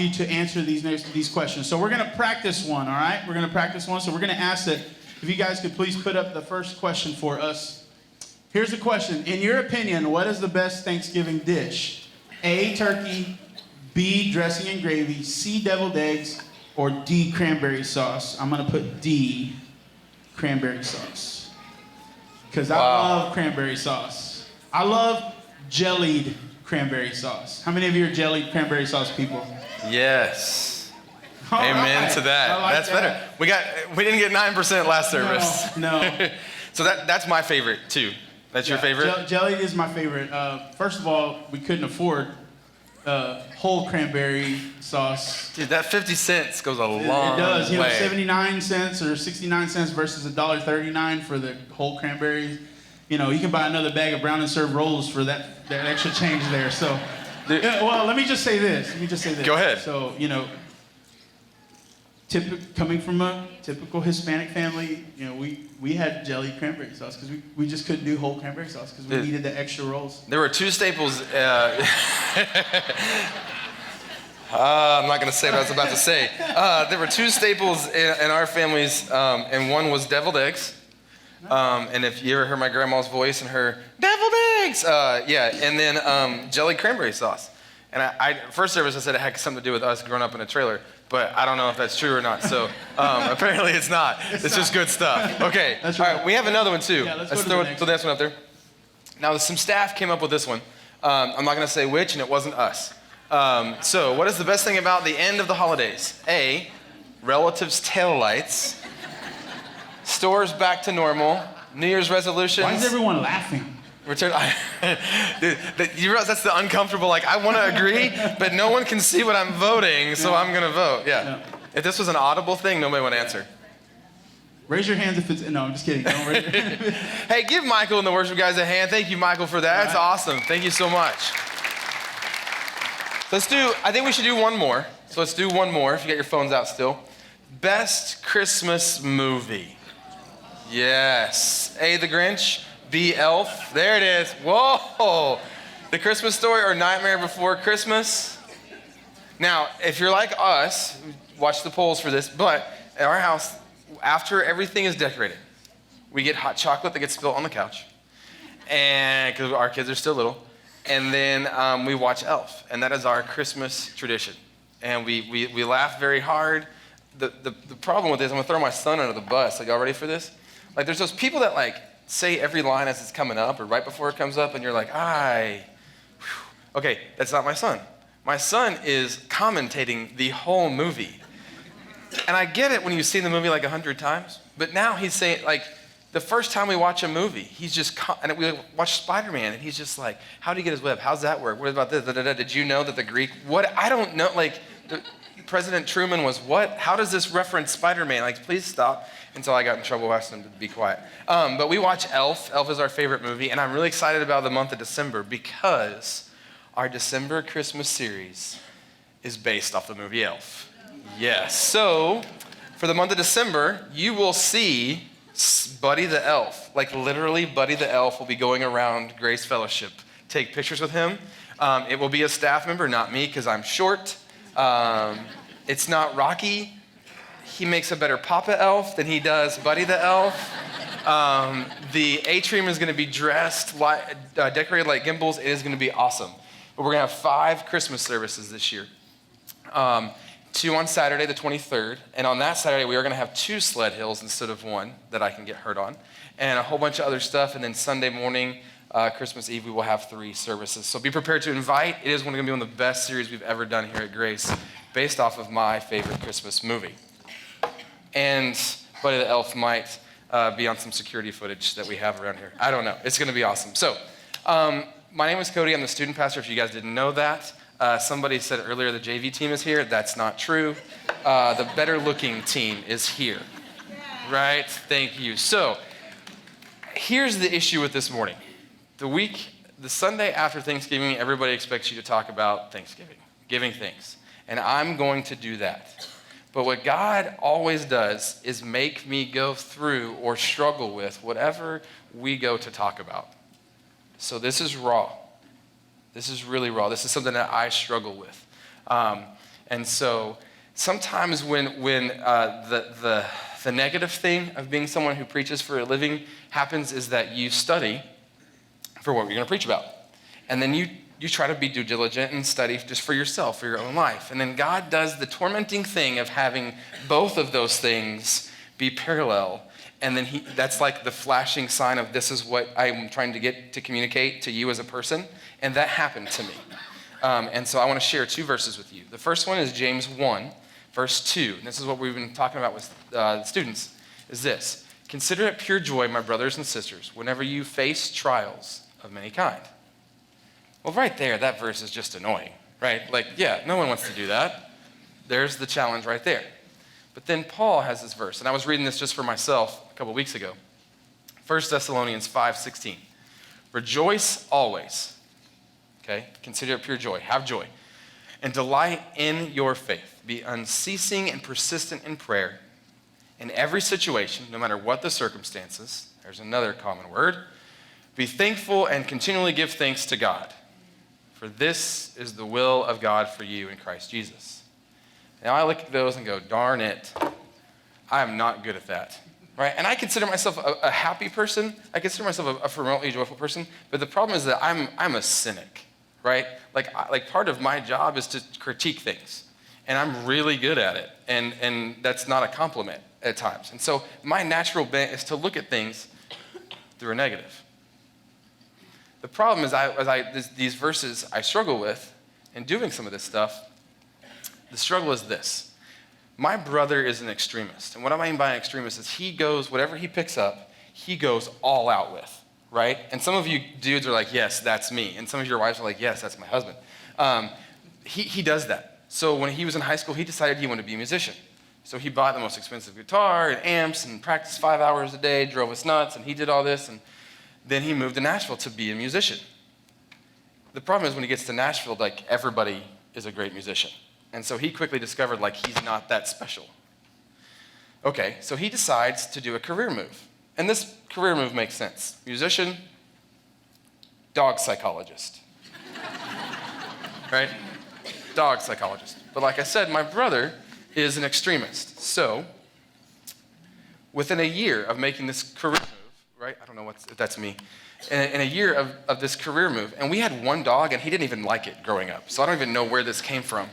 you to answer these questions. So we're going to practice one, all right? We're going to practice one. So we're going to ask that if you guys could please put up the first question for us. Here's the question. In your opinion, what is the best Thanksgiving dish? A, turkey, B, dressing and gravy, C, deviled eggs, or D, cranberry sauce? I'm going to put D, cranberry sauce. Because I love cranberry sauce. I love jellied cranberry sauce. How many of you are jellied cranberry sauce people? Yes. All Amen right. to that. Like That's that. better. We didn't get 9% last service. No. So that's my favorite too. That's your favorite? Jellied is my favorite. First of all, we couldn't afford whole cranberry sauce. Dude, that 50 cents goes a long way. It does. You know, 79 cents or 69 cents versus $1.39 for the whole cranberries. You know, you can buy another bag of Brown and Serve rolls for that extra change there. So, well, let me just say this. Go ahead. So, you know, coming from a typical Hispanic family, you know, we had jelly cranberry sauce because we just couldn't do whole cranberry sauce because we needed the extra rolls. There were two staples. I'm not going to say what I was about to say. There were two staples in our families, and one was deviled eggs. And if you ever heard my grandma's voice and her deviled eggs, and then jelly cranberry sauce. And I first service I said it had something to do with us growing up in a trailer, but I don't know if that's true or not. So apparently it's not. It's just good stuff. Okay. That's All right. right. We have another one too. Yeah, let's throw the next one up there. Now some staff came up with this one. I'm not going to say which, and it wasn't us. So what is the best thing about the end of the holidays? A, relatives' taillights. Stores back to normal. New Year's resolutions. Why is everyone laughing? Dude, you realize that's the uncomfortable, like, I want to agree, but no one can see what I'm voting, so I'm going to vote. Yeah. If this was an audible thing, nobody would answer. Raise your hands if it's... No, I'm just kidding. Don't raise your hand. Hey, give Michael and the worship guys a hand. Thank you, Michael, for that. That's awesome. Thank you so much. I think we should do one more. So let's do one more, if you got your phones out still. Best Christmas movie. Yes. A, The Grinch. B, Elf. There it is. Whoa. The Christmas Story or Nightmare Before Christmas. Now, if you're like us, watch the polls for this, but at our house, after everything is decorated, we get hot chocolate that gets spilled on the couch, and because our kids are still little, and then we watch Elf, and that is our Christmas tradition. And we laugh very hard. The problem with this, I'm gonna throw my son under the bus. Like, y'all ready for this? Like, there's those people that like say every line as it's coming up or right before it comes up, and you're like, okay, that's not my son. My son is commentating the whole movie. And I get it when you've seen the movie like 100 times, but now he's saying, like, the first time we watch a movie, he's just, and we watch Spider-Man, and he's just like, how do you get his web? How's that work? What about this? Did you know that the Greek, what? I don't know, like, President Truman was what? How does this reference Spider-Man? Like, please stop. Until I got in trouble asking him to be quiet. But we watch Elf. Elf is our favorite movie, and I'm really excited about the month of December because our December Christmas series is based off the movie Elf. Yes. So for the month of December, you will see Buddy the Elf. Like, literally, Buddy the Elf will be going around Grace Fellowship. Take pictures with him. It will be a staff member, not me, because I'm short. It's not Rocky. He makes a better Papa Elf than he does Buddy the Elf. The atrium is going to be dressed, decorated like Gimbals. It is going to be awesome. But we're going to have 5 Christmas services this year. 2 on Saturday, the 23rd. And on that Saturday, we are going to have 2 sled hills instead of 1 that I can get hurt on. And a whole bunch of other stuff. And then Sunday morning, Christmas Eve, we will have 3 services. So be prepared to invite. It is going to be one of the best series we've ever done here at Grace, based off of my favorite Christmas movie. And Buddy the Elf might be on some security footage that we have around here. I don't know. It's going to be awesome. So, my name is Cody. I'm the student pastor, if you guys didn't know that. Somebody said earlier the JV team is here. That's not true. The better looking team is here. Right? Thank you. So, here's the issue with this morning. The Sunday after Thanksgiving, everybody expects you to talk about Thanksgiving, giving thanks. And I'm going to do that. But what God always does is make me go through or struggle with whatever we go to talk about. So this is raw. This is really raw. This is something that I struggle with. And so sometimes when the negative thing of being someone who preaches for a living happens is that you study for what you're going to preach about. And then you try to be due diligent and study just for yourself, for your own life. And then God does the tormenting thing of having both of those things be parallel. And then that's like the flashing sign of this is what I'm trying to get to communicate to you as a person. And that happened to me. And so I want to share 2 verses with you. The first one is James 1, verse 2. And this is what we've been talking about with the students, is this. Consider it pure joy, my brothers and sisters, whenever you face trials of many kind. Well, right there, that verse is just annoying, right? Like, yeah, no one wants to do that. There's the challenge right there. But then Paul has this verse, and I was reading this just for myself a couple weeks ago. 1 Thessalonians 5:16. Rejoice always. Okay? Consider it pure joy. Have joy. And delight in your faith. Be unceasing and persistent in prayer. In every situation, no matter what the circumstances, there's another common word, be thankful and continually give thanks to God. For this is the will of God for you in Christ Jesus. Now I look at those and go, darn it, I am not good at that, right? And I consider myself a happy person. I consider myself a remotely joyful person. But the problem is that I'm a cynic, right? Like part of my job is to critique things. And I'm really good at it. And that's not a compliment at times. And so my natural bent is to look at things through a negative. The problem is these verses I struggle with in doing some of this stuff. The struggle is this. My brother is an extremist. And what I mean by an extremist is he goes, whatever he picks up, he goes all out with, right? And some of you dudes are like, yes, that's me. And some of your wives are like, yes, that's my husband. He does that. So when he was in high school, he decided he wanted to be a musician. So he bought the most expensive guitar and amps and practiced 5 hours a day, drove us nuts, and he did all this. And then he moved to Nashville to be a musician. The problem is when he gets to Nashville, like everybody is a great musician. And so he quickly discovered like he's not that special. Okay, so he decides to do a career move. And this career move makes sense. Musician, dog psychologist. Right? Dog psychologist. But like I said, my brother is an extremist. So within a year of making this career move, right? I don't know if that's me. In a year of this career move, and we had one dog, and he didn't even like it growing up. So I don't even know where this came from.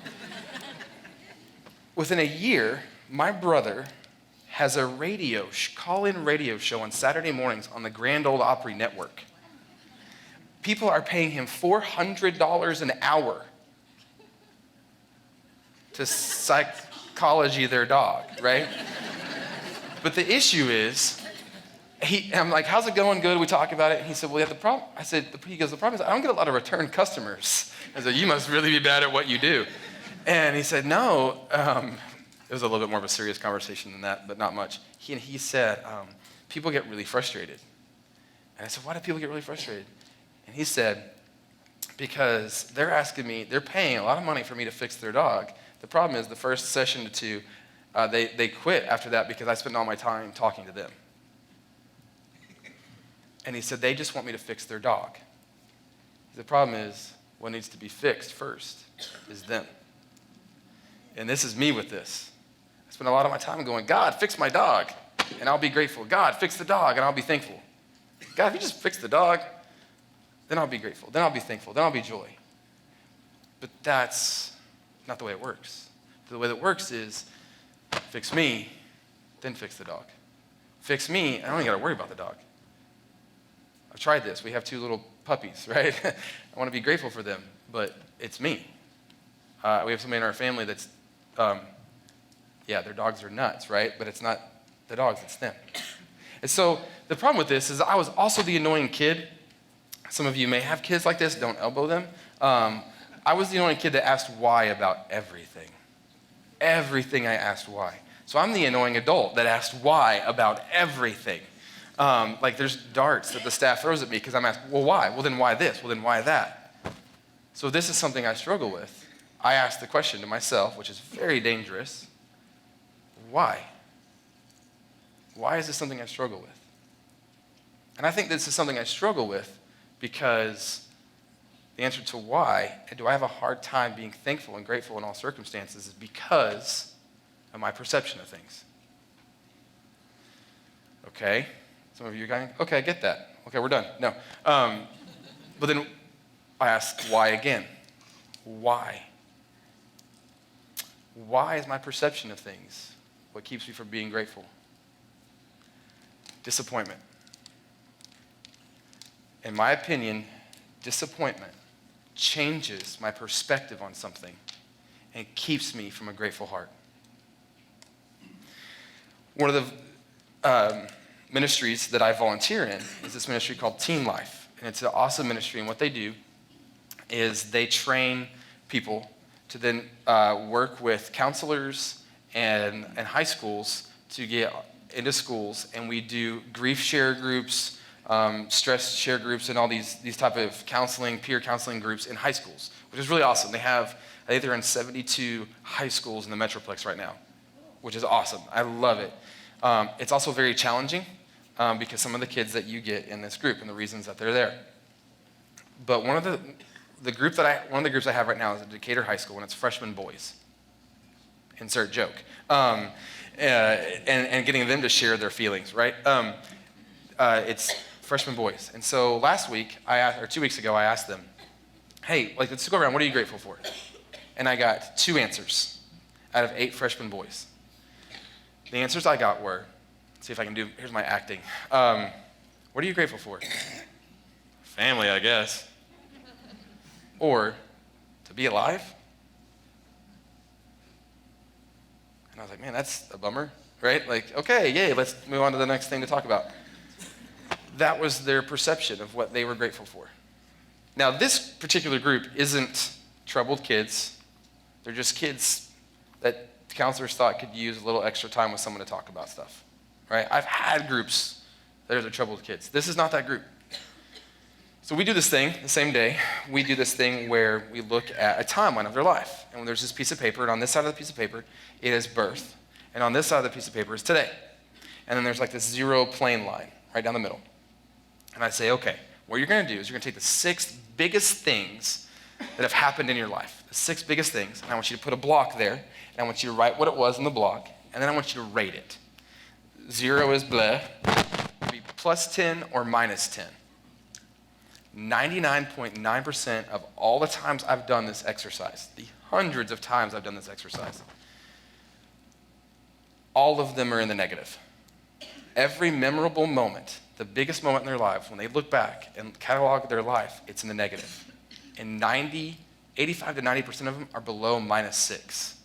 Within a year, my brother has a call-in radio show on Saturday mornings on the Grand Ole Opry Network. People are paying him $400 an hour to psychology their dog, right? But the issue is, I'm like, how's it going? Good. We talk about it. And he said, well, yeah, the problem. He goes, the problem is I don't get a lot of return customers. I said, you must really be bad at what you do. And he said, no. It was a little bit more of a serious conversation than that, but not much. He said, people get really frustrated. And I said, why do people get really frustrated? And he said, because they're paying a lot of money for me to fix their dog. The problem is the first session to 2, they quit after that because I spent all my time talking to them. And he said, they just want me to fix their dog. The problem is, what needs to be fixed first is them. And this is me with this. I spend a lot of my time going, God, fix my dog, and I'll be grateful. God, fix the dog, and I'll be thankful. God, if you just fix the dog, then I'll be grateful. Then I'll be thankful. Then I'll be joy. But that's not the way it works. The way that works is fix me, then fix the dog. Fix me, I don't even got to worry about the dog. I've tried this. We have 2 little puppies, right? I want to be grateful for them, but it's me. We have somebody in our family that's, their dogs are nuts, right? But it's not the dogs, it's them. And so the problem with this is I was also the annoying kid. Some of you may have kids like this. Don't elbow them. I was the annoying kid that asked why about everything. Everything I asked why. So I'm the annoying adult that asked why about everything. Like there's darts that the staff throws at me because I'm asked, well, why? Well, then why this? Well, then why that? So this is something I struggle with. I ask the question to myself, which is very dangerous. Why? Why is this something I struggle with? And I think this is something I struggle with because the answer to why, and do I have a hard time being thankful and grateful in all circumstances, is because of my perception of things. Okay? Some of you are going, okay, I get that. Okay, we're done. No. But then I ask, why again? Why? Why is my perception of things what keeps me from being grateful? Disappointment. In my opinion, disappointment changes my perspective on something and keeps me from a grateful heart. One of the ministries that I volunteer in is this ministry called Teen Life. And it's an awesome ministry. And what they do is they train people to then work with counselors and high schools to get into schools. And we do grief share groups, stress share groups, and all these type of counseling, peer counseling groups in high schools, which is really awesome. They have, I think they're in 72 high schools in the Metroplex right now, which is awesome. I love it. It's also very challenging because some of the kids that you get in this group and the reasons that they're there. But one of the groups I have right now is at Decatur High School, and it's freshman boys. Insert joke. And getting them to share their feelings, right? It's freshman boys. And so last week, 2 weeks ago, I asked them, hey, let's go around. What are you grateful for? And I got 2 answers out of 8 freshman boys. The answers I got were, let's see if I can do, here's my acting. What are you grateful for? Family, I guess. Or to be alive? And I was like, man, that's a bummer, right? Okay, yay, let's move on to the next thing to talk about. That was their perception of what they were grateful for. Now, this particular group isn't troubled kids. They're just kids that counselors thought could use a little extra time with someone to talk about stuff, right? I've had groups that are the troubled kids. This is not that group. So we do this thing the same day. We do this thing where we look at a timeline of their life. And when there's this piece of paper, and on this side of the piece of paper, it is birth. And on this side of the piece of paper is today. And then there's this 0 plane line right down the middle. And I say, okay, what you're going to do is you're going to take the 6 biggest things that have happened in your life, the 6 biggest things, and I want you to put a block there, and I want you to write what it was in the block, and then I want you to rate it. 0 is bleh, it'd be plus 10 or minus 10. 99.9% of all the times I've done this exercise, the hundreds of times I've done this exercise, all of them are in the negative. Every memorable moment, the biggest moment in their lives, when they look back and catalog their life, it's in the negative. And 85 to 90% of them are below minus 6.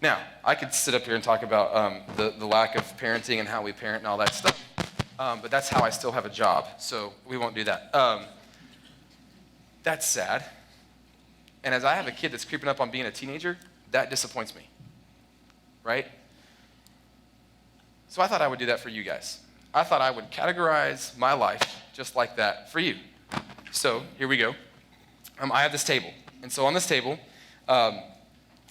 Now, I could sit up here and talk about the lack of parenting and how we parent and all that stuff. But that's how I still have a job, so we won't do that. That's sad. And as I have a kid that's creeping up on being a teenager, that disappoints me, right? So I thought I would do that for you guys. I thought I would categorize my life just like that for you. So here we go. I have this table. And so on this table,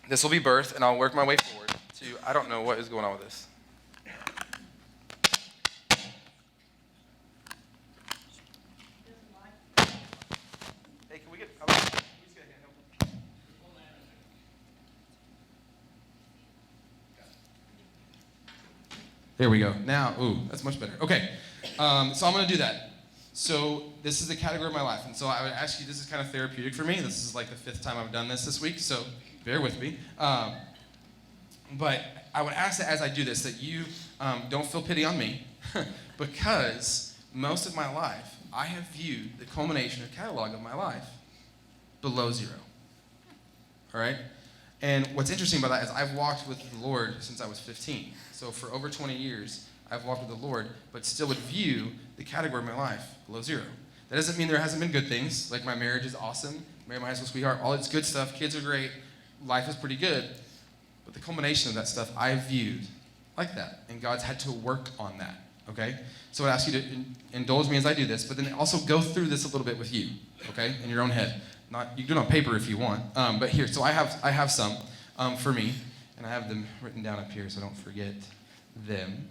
this will be birth, and I'll work my way forward to, I don't know what is going on with this. There we go. Now, that's much better. Okay, so I'm going to do that. So this is the category of my life. And so I would ask you, this is kind of therapeutic for me. This is like the 5th time I've done this week, so bear with me. But I would ask that as I do this, that you don't feel pity on me, because most of my life, I have viewed the culmination or catalog of my life below 0. All right? And what's interesting about that is I've walked with the Lord since I was 15. So for over 20 years, I've walked with the Lord, but still would view the category of my life below 0. That doesn't mean there hasn't been good things, like my marriage is awesome, married my high school sweetheart, all it's good stuff, kids are great, life is pretty good. But the culmination of that stuff I viewed like that, and God's had to work on that, okay? So I ask you to indulge me as I do this, but then also go through this a little bit with you, okay, in your own head. You can do it on paper if you want, but here, so I have some for me, and I have them written down up here so I don't forget them.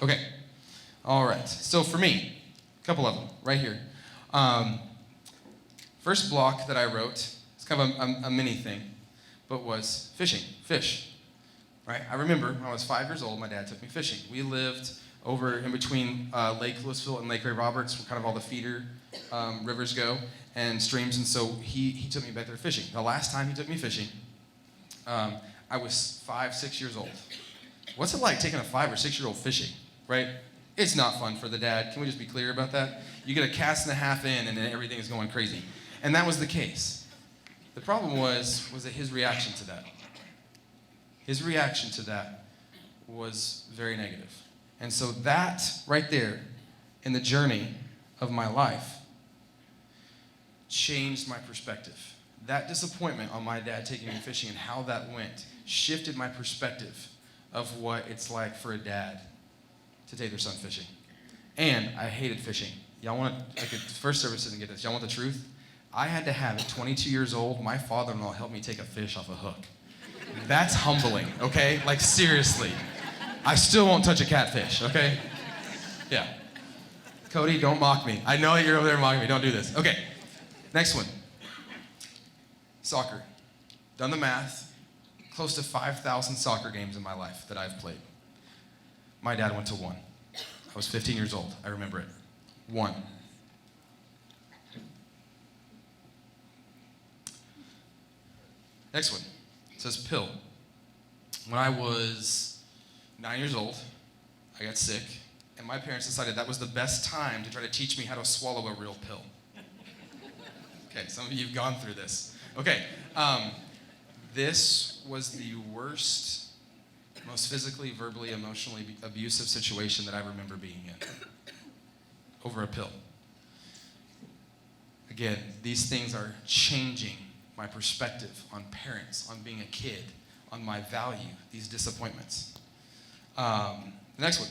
Okay, all right, so for me, couple of them, right here. First block that I wrote, it's kind of a mini thing, but was fishing, fish. Right? I remember when I was 5 years old, my dad took me fishing. We lived over in between Lake Louisville and Lake Ray Roberts, where kind of all the feeder rivers go and streams, and so he took me back there fishing. The last time he took me fishing, I was 5, 6 years old. What's it like taking a 5 or 6 year old fishing, right? It's not fun for the dad. Can we just be clear about that? You get a cast and a half in, and then everything is going crazy. And that was the case. The problem was that his reaction to that. His reaction to that was very negative. And so that right there in the journey of my life changed my perspective. That disappointment on my dad taking me fishing and how that went shifted my perspective of what it's like for a dad to take their son fishing. And I hated fishing. Y'all want to, like, first service didn't get this. Y'all want the truth? I had to have, at 22 years old, my father-in-law help me take a fish off a hook. That's humbling, okay? Like, seriously. I still won't touch a catfish, okay? Yeah. Cody, don't mock me. I know that you're over there mocking me. Don't do this. Okay. Next one. Soccer. Done the math. Close to 5,000 soccer games in my life that I've played. My dad went to one. I was 15 years old. I remember it. One. Next one. It says pill. When I was 9 years old, I got sick, and my parents decided that was the best time to try to teach me how to swallow a real pill. Okay, some of you have gone through this. Okay, this was the worst, most physically, verbally, emotionally abusive situation that I remember being in. Over a pill. Again, these things are changing my perspective on parents, on being a kid, on my value, these disappointments. The next one.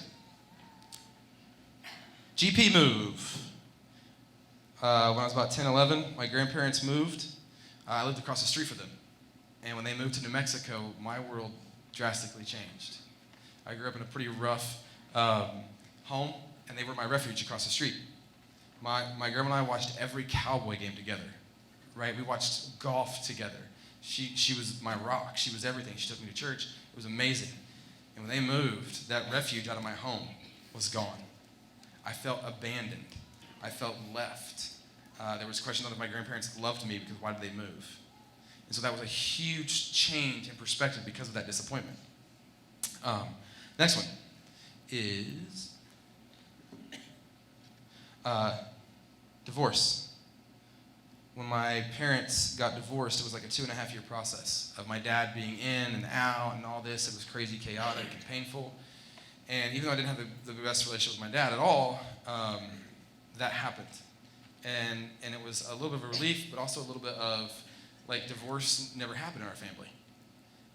GP move. When I was about 10, 11, my grandparents moved. I lived across the street from them. And when they moved to New Mexico, my world drastically changed. I grew up in a pretty rough home, and they were my refuge across the street. My grandma and I watched every Cowboy game together, right? We watched golf together. She was my rock. She was everything. She took me to church. It was amazing. And when they moved, that refuge out of my home was gone. I felt abandoned. I felt left. There was a question whether my grandparents loved me because why did they move? And so that was a huge change in perspective because of that disappointment. Next one is divorce. When my parents got divorced, it was like a 2.5-year process of my dad being in and out and all this. It was crazy, chaotic, and painful. And even though I didn't have the best relationship with my dad at all, that happened. And it was a little bit of a relief, but also a little bit of, like, divorce never happened in our family.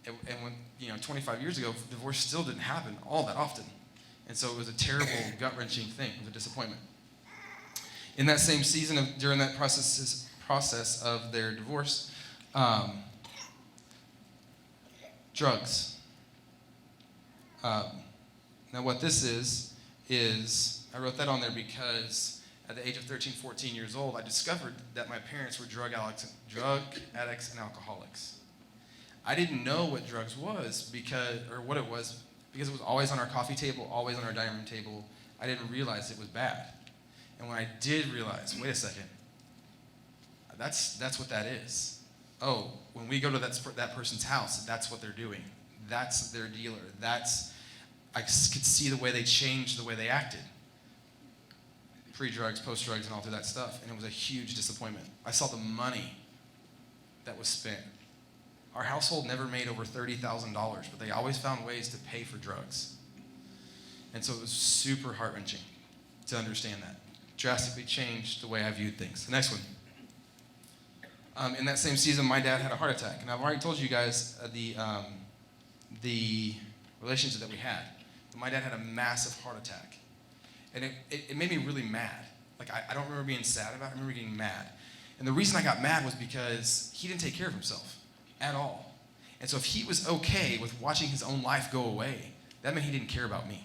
And when, 25 years ago, divorce still didn't happen all that often. And so it was a terrible, gut-wrenching thing. It was a disappointment. In that same season, during that process of their divorce, drugs. Now what this is I wrote that on there because at the age of 13, 14 years old, I discovered that my parents were drug addicts and alcoholics. I didn't know what drugs was what it was because it was always on our coffee table, always on our dining room table. I didn't realize it was bad. And when I did realize, wait a second, that's what that is. Oh, when we go to that person's house, that's what they're doing. That's their dealer. I could see the way they changed, the way they acted. Pre-drugs, post-drugs, and all through that stuff. And it was a huge disappointment. I saw the money that was spent. Our household never made over $30,000, but they always found ways to pay for drugs. And so it was super heart-wrenching to understand that. Drastically changed the way I viewed things. The next one. In that same season, my dad had a heart attack. And I've already told you guys the relationship that we had. But my dad had a massive heart attack. And it made me really mad. Like, I don't remember being sad about it. I remember getting mad. And the reason I got mad was because he didn't take care of himself at all. And so if he was okay with watching his own life go away, that meant he didn't care about me.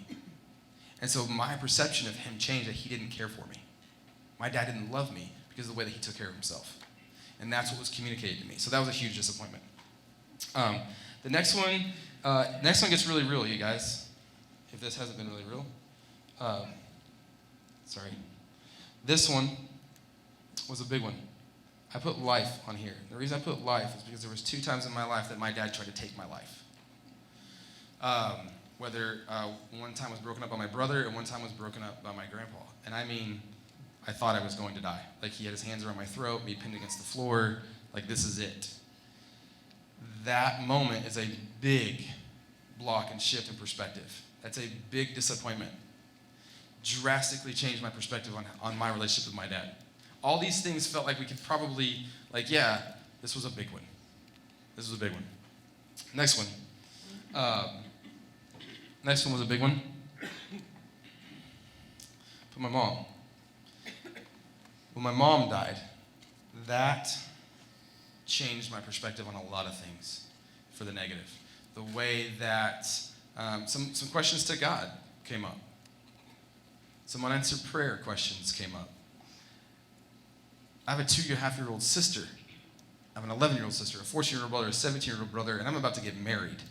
And so my perception of him changed, that he didn't care for me. My dad didn't love me because of the way that he took care of himself. And that's what was communicated to me. So that was a huge disappointment. The next one gets really real, you guys. If this hasn't been really real. Sorry. This one was a big one. I put life on here. The reason I put life is because there was 2 times in my life that my dad tried to take my life. Whether one time was broken up by my brother and one time was broken up by my grandpa. And I mean, I thought I was going to die. Like, he had his hands around my throat, me pinned against the floor, like, this is it. That moment is a big block and shift in perspective. That's a big disappointment. Drastically changed my perspective on my relationship with my dad. All these things felt like we could probably, like, yeah, this was a big one. This was a big one. Next one. Next one was a big one. For my mom. When my mom died, that changed my perspective on a lot of things for the negative. The way that some questions to God came up. Some unanswered prayer questions came up. I have a 2.5-year-old sister. I have an 11-year-old sister, a 14-year-old brother, a 17-year-old brother, and I'm about to get married.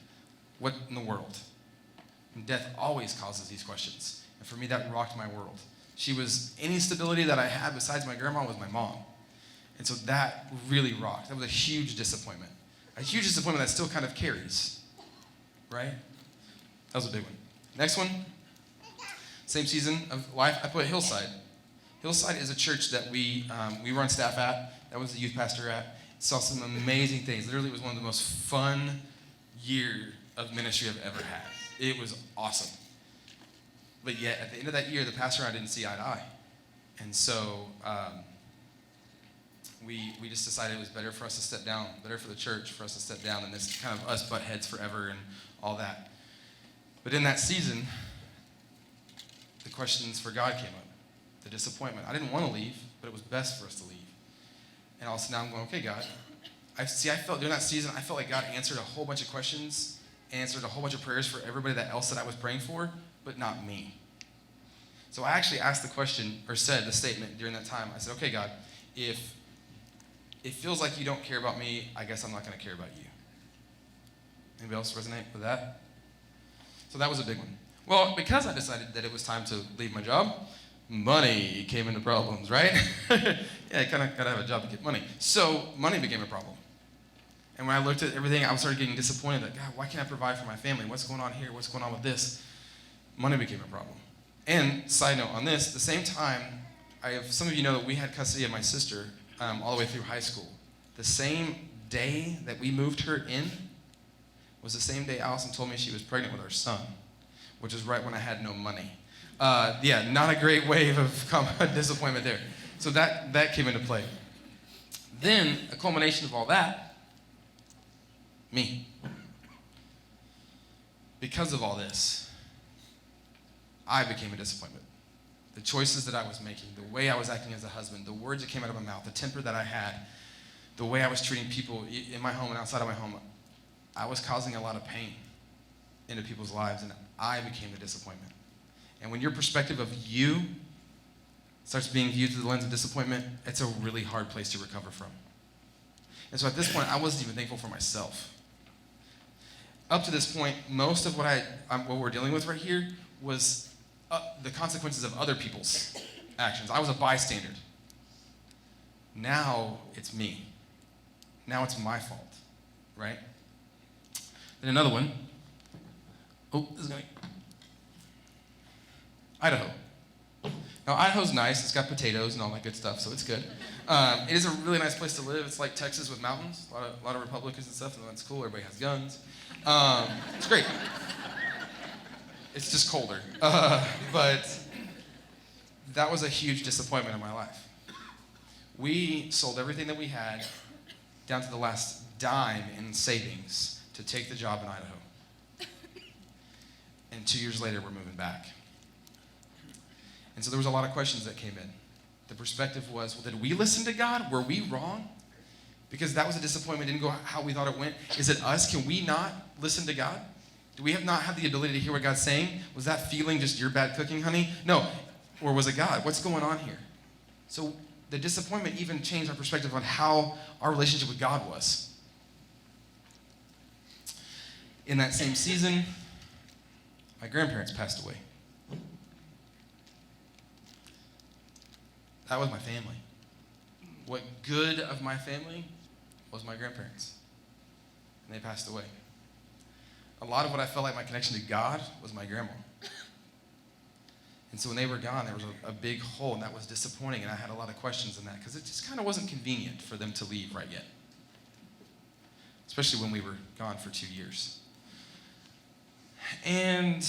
What in the world? And death always causes these questions. And for me, that rocked my world. Any stability that I had besides my grandma was my mom. And so that really rocked. That was a huge disappointment. A huge disappointment that still kind of carries, right? That was a big one. Next one, same season of life, I put Hillside. Hillside is a church that we run staff at. That was the youth pastor at. Saw some amazing things. Literally, it was one of the most fun year of ministry I've ever had. It was awesome. But yet, at the end of that year, the pastor and I didn't see eye to eye. And so we just decided it was better for us to step down, better for the church for us to step down than this kind of us butt heads forever and all that. But in that season, the questions for God came up, the disappointment. I didn't want to leave, but it was best for us to leave. And also now I'm going, okay, God. I felt during that season, I felt like God answered a whole bunch of questions, answered a whole bunch of prayers for everybody else that I was praying for, but not me. So I actually asked the question, or said the statement during that time. I said, okay, God, if it feels like you don't care about me, I guess I'm not going to care about you. Anybody else resonate with that? So that was a big one. Well, because I decided that it was time to leave my job, money came into problems, right? Yeah, you kind of got to have a job to get money. So money became a problem. And when I looked at everything, I started getting disappointed that, God, why can't I provide for my family? What's going on here? What's going on with this? Money became a problem. And side note on this, the same time, some of you know that we had custody of my sister all the way through high school. The same day that we moved her in was the same day Allison told me she was pregnant with our son, which is right when I had no money. Yeah, not a great wave of disappointment there. So that came into play. Then, a culmination of all that, me. Because of all this, I became a disappointment. The choices that I was making, the way I was acting as a husband, the words that came out of my mouth, the temper that I had, the way I was treating people in my home and outside of my home, I was causing a lot of pain into people's lives, and I became the disappointment. And when your perspective of you starts being viewed through the lens of disappointment, it's a really hard place to recover from. And so at this point, I wasn't even thankful for myself. Up to this point, most of what we're dealing with right here was the consequences of other people's actions. I was a bystander. Now it's me. Now it's my fault, right? Then another one. Oh, this is going. Idaho. Now, Idaho's nice. It's got potatoes and all that good stuff, so it's good. It is a really nice place to live. It's like Texas with mountains. A lot of Republicans and stuff, and that's cool. Everybody has guns. It's great. It's just colder. But that was a huge disappointment in my life. We sold everything that we had down to the last dime in savings to take the job in Idaho. And 2 years later, we're moving back. And so there was a lot of questions that came in. The perspective was, well, did we listen to God? Were we wrong? Because that was a disappointment. It didn't go how we thought it went. Is it us? Can we not listen to God? Do we not have the ability to hear what God's saying? Was that feeling just your bad cooking, honey? No. Or was it God? What's going on here? So the disappointment even changed my perspective on how our relationship with God was. In that same season, my grandparents passed away. That was my family. What good of my family was my grandparents. And they passed away. A lot of what I felt like my connection to God was my grandma. And so when they were gone, there was a big hole, and that was disappointing, and I had a lot of questions in that, because it just kind of wasn't convenient for them to leave right yet. Especially when we were gone for 2 years. And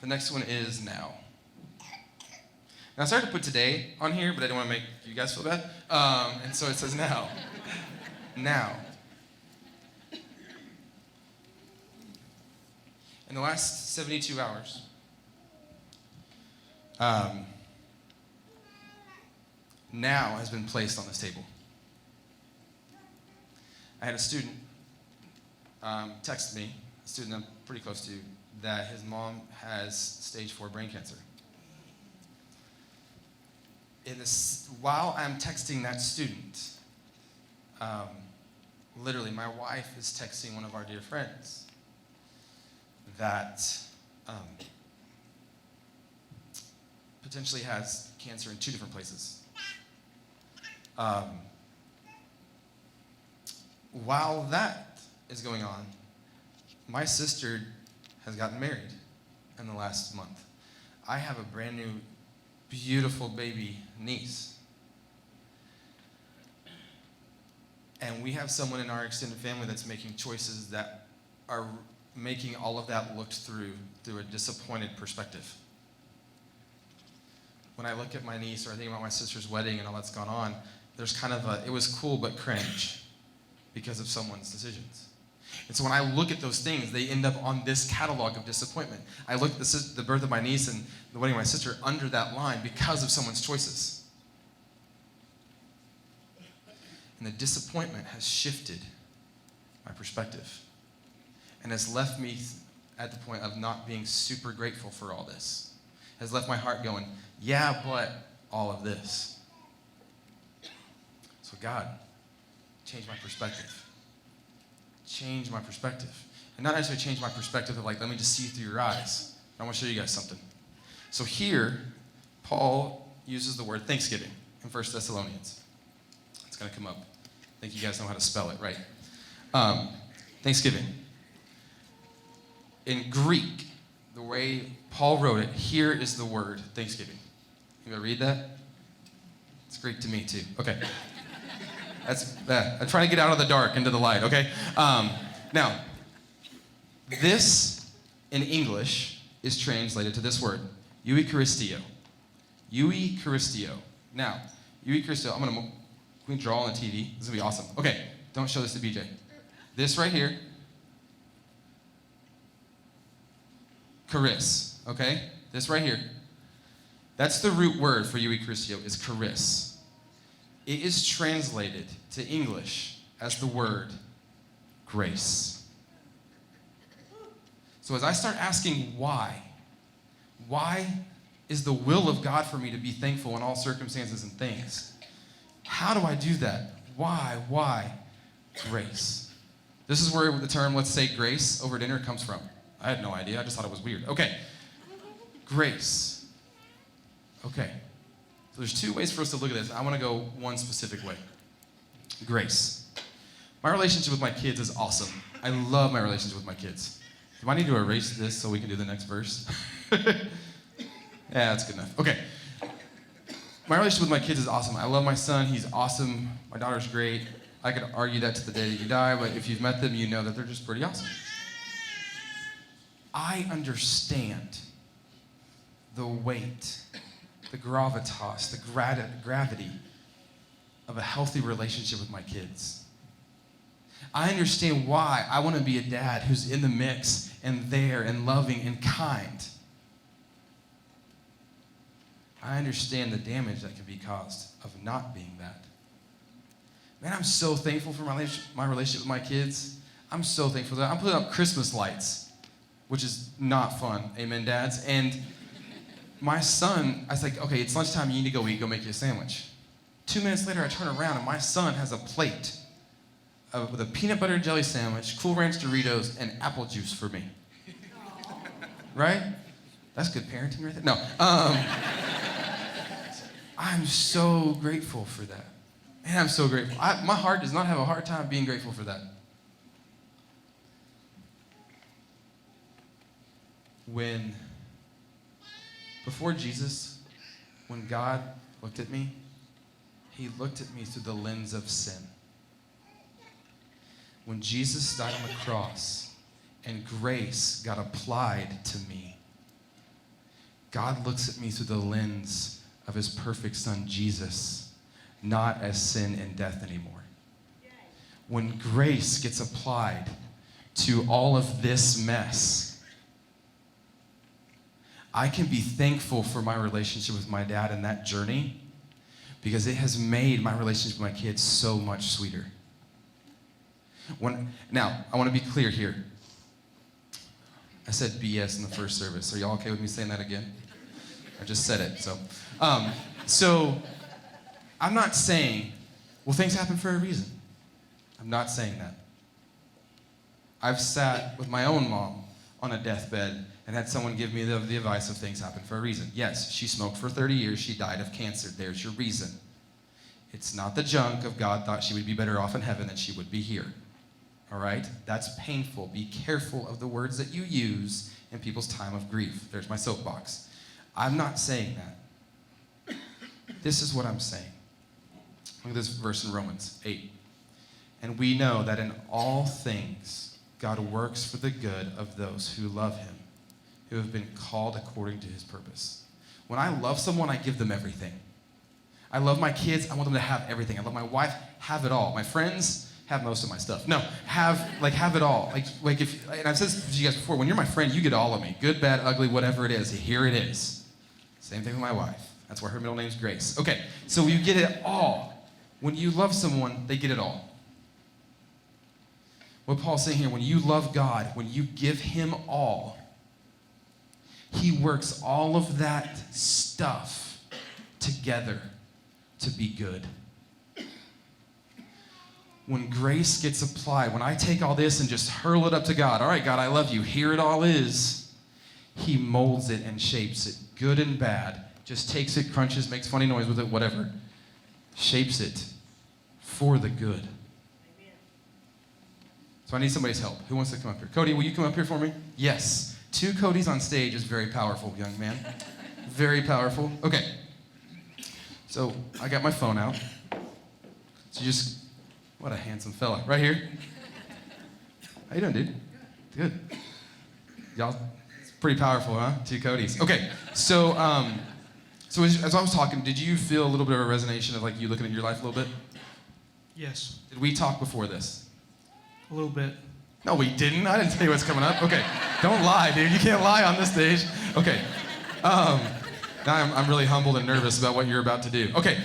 the next one is now. Now I started to put today on here, but I didn't want to make you guys feel bad. And so it says now. Now. In the last 72 hours, now has been placed on this table. I had a student text me, a student I'm pretty close to, that his mom has stage 4 brain cancer. While I'm texting that student, literally my wife is texting one of our dear friends that potentially has cancer in 2 different places. While that is going on, my sister has gotten married in the last month. I have a brand new, beautiful baby niece. And we have someone in our extended family that's making choices that are making all of that looked through a disappointed perspective. When I look at my niece or I think about my sister's wedding and all that's gone on, there's kind of it was cool but cringe because of someone's decisions. And so when I look at those things, they end up on this catalog of disappointment. I look at the birth of my niece and the wedding of my sister under that line because of someone's choices. And the disappointment has shifted my perspective and has left me at the point of not being super grateful for all this. Has left my heart going, yeah, but all of this. So God, change my perspective. Change my perspective. And not necessarily change my perspective of like, let me just see through your eyes. I want to show you guys something. So here, Paul uses the word Thanksgiving in 1 Thessalonians. It's going to come up. I think you guys know how to spell it, right? Thanksgiving. In Greek, the way Paul wrote it, here is the word Thanksgiving. You gonna read that? It's Greek to me too. Okay. I'm trying to get out of the dark into the light, okay? Now, this in English is translated to this word, Eucharistio. Eucharistio. Now, Eucharistio, can we draw on the TV? This is gonna be awesome. Okay, don't show this to BJ. This right here, charis, okay? This right here. That's the root word for Eucharistio, is charis. It is translated to English as the word grace. So as I start asking why is the will of God for me to be thankful in all circumstances and things? How do I do that? Why? Grace. This is where the term, let's say grace over dinner comes from. I had no idea, I just thought it was weird. Okay, grace. Okay, so there's 2 ways for us to look at this. I want to go one specific way. Grace. My relationship with my kids is awesome. I love my relationship with my kids. Do I need to erase this so we can do the next verse? Yeah, that's good enough. Okay. My relationship with my kids is awesome. I love my son. He's awesome. My daughter's great. I could argue that to the day that you die, but if you've met them, you know that they're just pretty awesome. I understand the weight, the gravitas, the gravity of a healthy relationship with my kids. I understand why I want to be a dad who's in the mix and there and loving and kind. I understand the damage that can be caused of not being that. Man, I'm so thankful for my relationship with my kids. I'm so thankful that I'm putting up Christmas lights, which is not fun. Amen, dads? And my son, I was like, okay, it's lunchtime. You need to go eat. Go make you a sandwich. 2 minutes later, I turn around and my son has a plate with a peanut butter and jelly sandwich, Cool Ranch Doritos, and apple juice for me. Right? That's good parenting right there. No. I'm so grateful for that. Man, I'm so grateful. My heart does not have a hard time being grateful for that. Before Jesus, when God looked at me, he looked at me through the lens of sin. When Jesus died on the cross and grace got applied to me, God looks at me through the lens of his perfect son, Jesus, not as sin and death anymore. When grace gets applied to all of this mess, I can be thankful for my relationship with my dad and that journey because it has made my relationship with my kids so much sweeter. Now, I want to be clear here. I said BS in the first service. Are y'all okay with me saying that again? I just said it, so. So, I'm not saying, well, things happen for a reason. I'm not saying that. I've sat with my own mom on a deathbed and had someone give me the advice of things happen for a reason. Yes, she smoked for 30 years. She died of cancer. There's your reason. It's not the junk of God thought she would be better off in heaven than she would be here. All right? That's painful. Be careful of the words that you use in people's time of grief. There's my soapbox. I'm not saying that. This is what I'm saying. Look at this verse in Romans 8. And we know that in all things God works for the good of those who love him, who have been called according to his purpose. When I love someone, I give them everything. I love my kids, I want them to have everything. I love my wife, have it all. My friends, have most of my stuff. No, have it all. Like if, and I've said this to you guys before, when you're my friend, you get all of me. Good, bad, ugly, whatever it is, here it is. Same thing with my wife. That's why her middle name's Grace. Okay, so you get it all. When you love someone, they get it all. What Paul's saying here, when you love God, when you give him all, he works all of that stuff together to be good. When grace gets applied, when I take all this and just hurl it up to God, all right, God, I love you, here it all is, he molds it and shapes it, good and bad, just takes it, crunches, makes funny noise with it, whatever, shapes it for the good. So I need somebody's help. Who wants to come up here? Cody, will you come up here for me? Yes. 2 Codys on stage is very powerful, young man. Very powerful. Okay. So I got my phone out. So what a handsome fella. Right here. How you doing, dude? Good. Y'all, it's pretty powerful, huh? 2 Codys. Okay. So as I was talking, did you feel a little bit of a resonation of like you looking at your life a little bit? Yes, Did we talk before this? a little bit. No, we didn't. I didn't tell you what's coming up. Okay. Don't lie, dude. You can't lie on this stage. Okay. Now I'm really humbled and nervous about what you're about to do. Okay.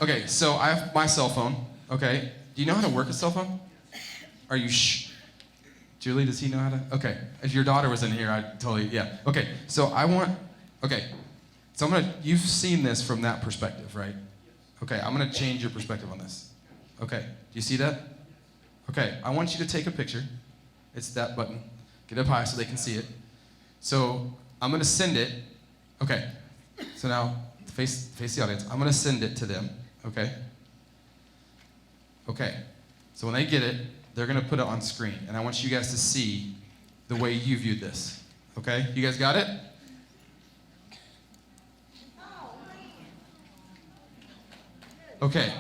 Okay, so I have my cell phone. Okay. Do you know how to work a cell phone? Are you Julie, does he know how to? Okay. If your daughter was in here, I'd totally, yeah. Okay. So you've seen this from that perspective, right? Okay. I'm going to change your perspective on this. Okay. Do you see that? Okay, I want you to take a picture. It's that button. Get up high so they can see it. So I'm going to send it. Okay, so now face the audience. I'm going to send it to them, okay? Okay, so when they get it, they're going to put it on screen. And I want you guys to see the way you viewed this, okay? You guys got it? Okay.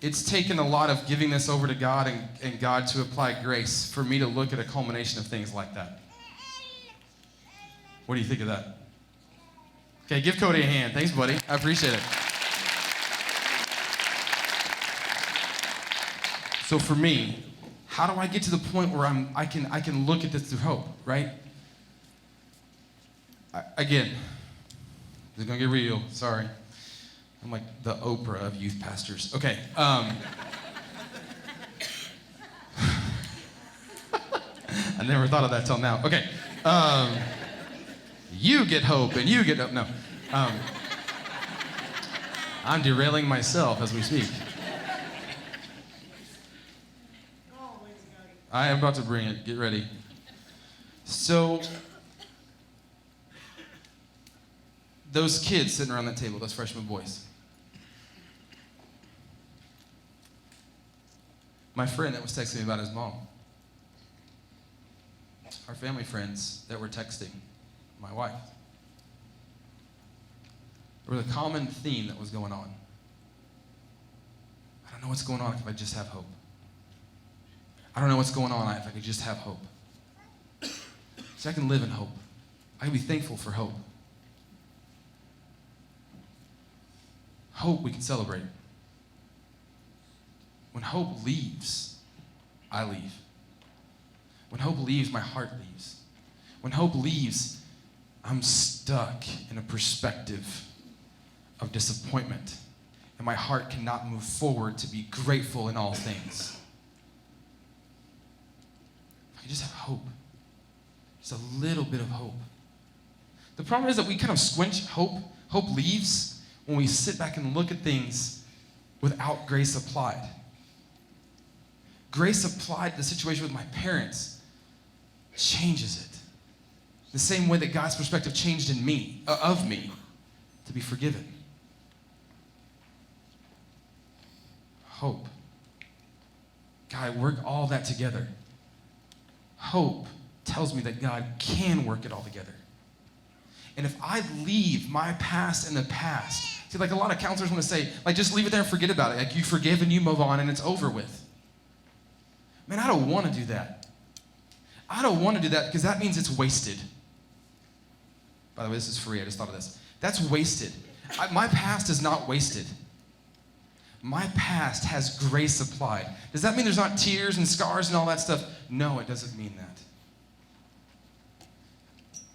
It's taken a lot of giving this over to God and God to apply grace for me to look at a culmination of things like that. What do you think of that? Okay, give Cody a hand. Thanks, buddy. I appreciate it. So for me, how do I get to the point where I can look at this through hope, right? Again, this is gonna get real. Sorry. I'm like the Oprah of youth pastors. Okay. I never thought of that till now. Okay. You get hope and you get hope. No. I'm derailing myself as we speak. I am about to bring it. Get ready. So, those kids sitting around that table, those freshman boys. My friend that was texting me about his mom. Our family friends that were texting my wife. There was a common theme that was going on. I don't know what's going on if I just have hope. I don't know what's going on if I could just have hope. So I can live in hope. I can be thankful for hope. Hope we can celebrate. When hope leaves, I leave. When hope leaves, my heart leaves. When hope leaves, I'm stuck in a perspective of disappointment, and my heart cannot move forward to be grateful in all things. If I just have hope, just a little bit of hope. The problem is that we kind of squinch hope. Hope leaves when we sit back and look at things without grace applied. Grace applied to the situation with my parents changes it. The same way that God's perspective changed in me, of me, to be forgiven. Hope. God, work all that together. Hope tells me that God can work it all together. And if I leave my past in the past, see, like a lot of counselors want to say, like, just leave it there and forget about it. Like, you forgive and you move on and it's over with. Man, I don't want to do that. I don't want to do that because that means it's wasted. By the way, this is free. I just thought of this. That's wasted. My past is not wasted. My past has grace applied. Does that mean there's not tears and scars and all that stuff? No, it doesn't mean that.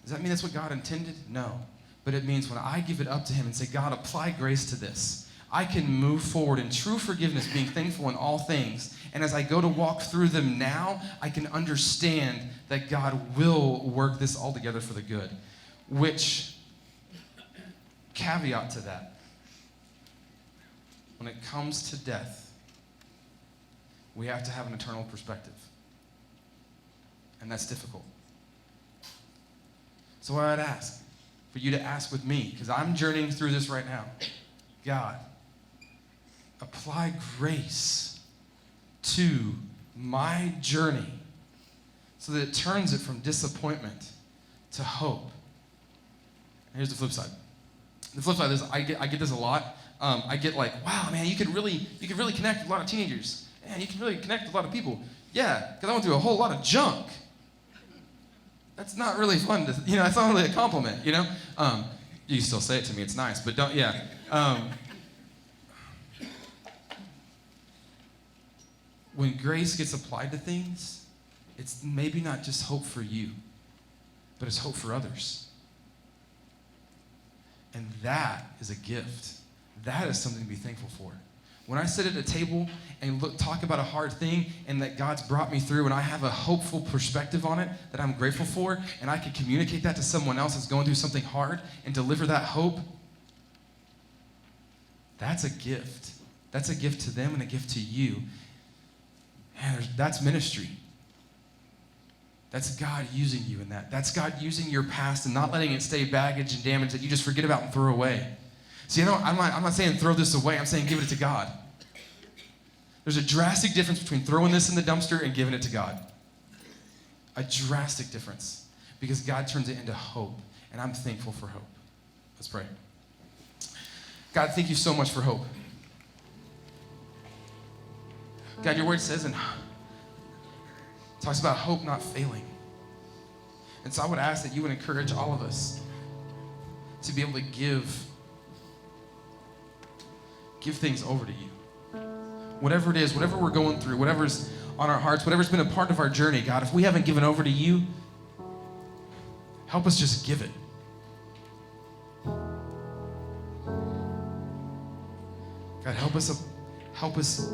Does that mean that's what God intended? No. But it means when I give it up to Him and say, God, apply grace to this, I can move forward in true forgiveness, being thankful in all things. And as I go to walk through them now, I can understand that God will work this all together for the good. Which, caveat to that, when it comes to death, we have to have an eternal perspective. And that's difficult. So what I'd ask, for you to ask with me, because I'm journeying through this right now. God, apply grace to my journey so that it turns it from disappointment to hope. Here's the flip side. The flip side is I get this a lot. I get like, wow, man, you could really connect with a lot of teenagers. Man, you can really connect with a lot of people. Yeah, because I went through a whole lot of junk. That's not really fun to, that's not really a compliment, You can still say it to me, it's nice, but don't, yeah. When grace gets applied to things, it's maybe not just hope for you, but it's hope for others. And that is a gift. That is something to be thankful for. When I sit at a table and talk about a hard thing and that God's brought me through and I have a hopeful perspective on it that I'm grateful for, and I can communicate that to someone else that's going through something hard and deliver that hope, that's a gift. That's a gift to them and a gift to you. Man, that's ministry. That's God using you in that. That's God using your past and not letting it stay baggage and damage that you just forget about and throw away. See, I'm not saying throw this away. I'm saying give it to God. There's a drastic difference between throwing this in the dumpster and giving it to God. A drastic difference. Because God turns it into hope. And I'm thankful for hope. Let's pray. God, thank you so much for hope. God, your word says and talks about hope not failing. And so I would ask that you would encourage all of us to be able to give things over to you. Whatever it is, whatever we're going through, whatever's on our hearts, whatever's been a part of our journey, God, if we haven't given over to you, help us just give it. God, help us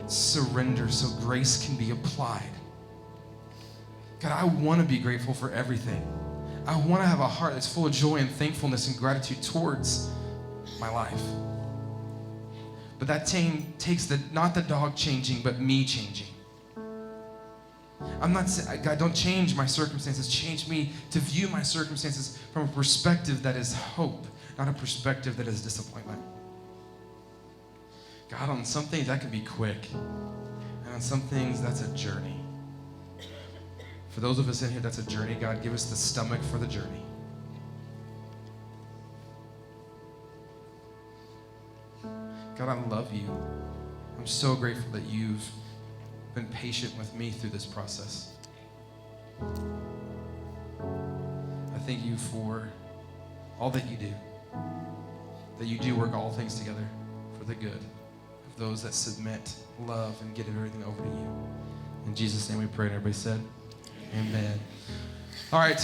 surrender so grace can be applied. God, I want to be grateful for everything. I want to have a heart that's full of joy and thankfulness and gratitude towards my life. But that takes not the dog changing, but me changing. I'm not saying, God, don't change my circumstances. Change me to view my circumstances from a perspective that is hope, not a perspective that is disappointment. God, on some things that can be quick, and on some things that's a journey. For those of us in here, that's a journey. God, give us the stomach for the journey. God, I love you. I'm so grateful that you've been patient with me through this process. I thank you for all that you do, that you do work all things together for the good of those that submit, love, and give everything over to you. In Jesus' name we pray, and everybody said, amen. All right,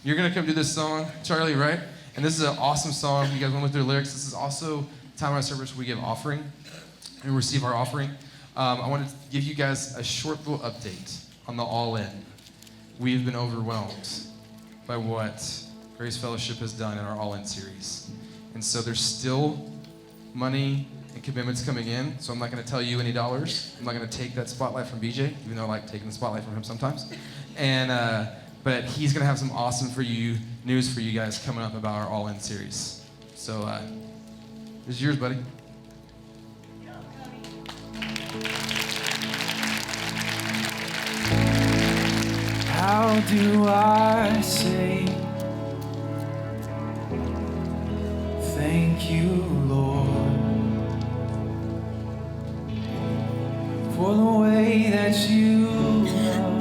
you're going to come do this song, Charlie, right? And this is an awesome song. You guys want to look through the lyrics? This is also a time in our service where we give offering and receive our offering. I wanted to give you guys a short little update on the All In. We've been overwhelmed by what Grace Fellowship has done in our All In series. And so there's still money and commitments coming in, so I'm not going to tell you any dollars. I'm not going to take that spotlight from BJ, even though I like taking the spotlight from him sometimes. And but he's going to have some awesome news for you guys coming up about our All In series. So this is yours, buddy. How do I say thank you, Lord, for the way that you love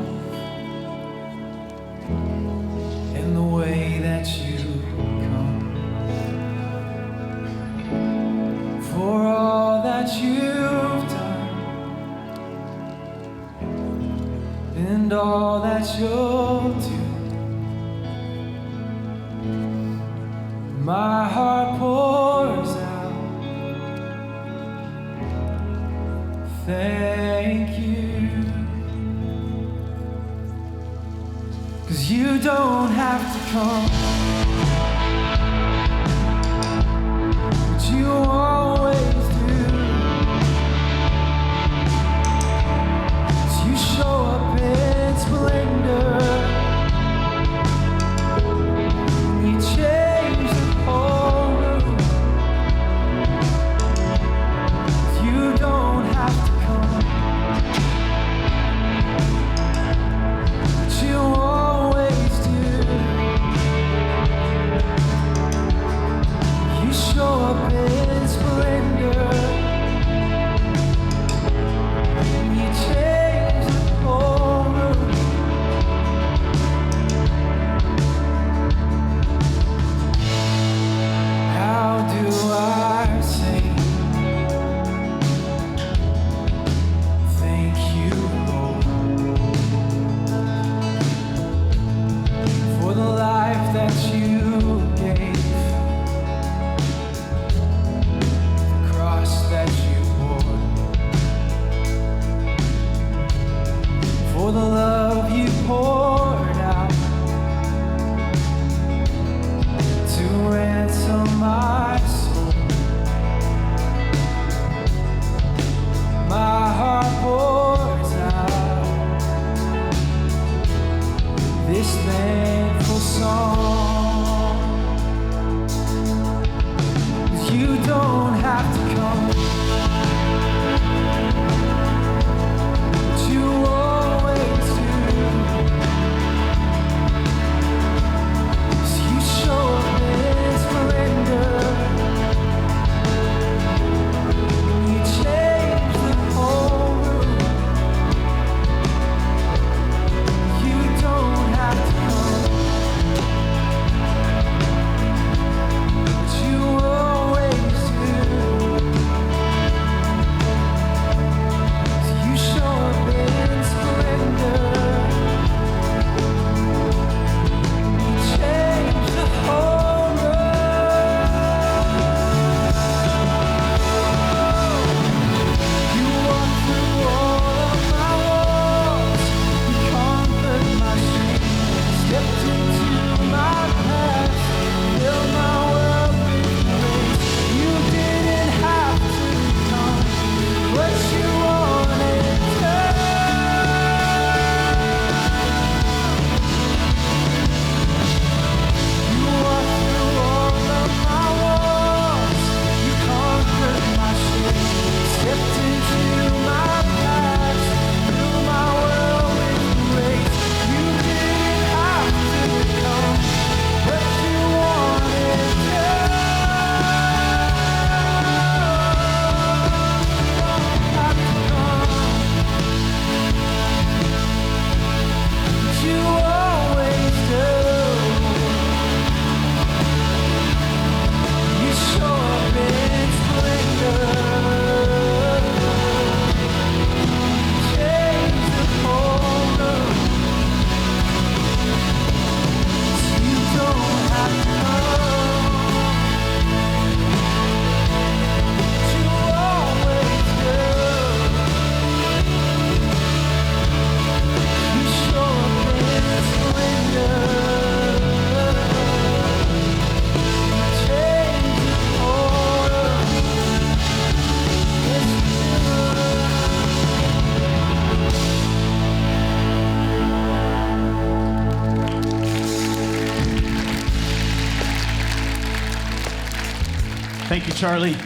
and the way that you come, for all that you've done and all that you'll do. My heart pours out thank you, 'cause you don't have to come, but you always do. 'Cause you show up in splendor, you change the whole room. You don't have to come, but you always do. You show up in splendor, you change the whole room. How do I say thank you, Lord, for the life that you gave, the cross that you bore, for the love you poured out to ransom my soul. My heart pours out this thankful song. 'Cause you don't have to come, but you always do. 'Cause you show up in splendor, you change the whole room. You don't have to come, Thank you, Charlie.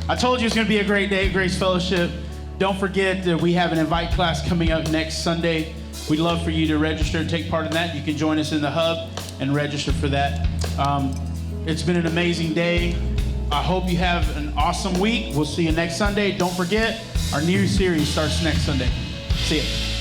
I told you it's going to be a great day, Grace Fellowship. Don't forget that we have an invite class coming up next Sunday. We'd love for you to register and take part in that. You can join us in the hub and register for that. It's been an amazing day. I hope you have an awesome week. We'll see you next Sunday. Don't forget, our new series starts next Sunday. See ya.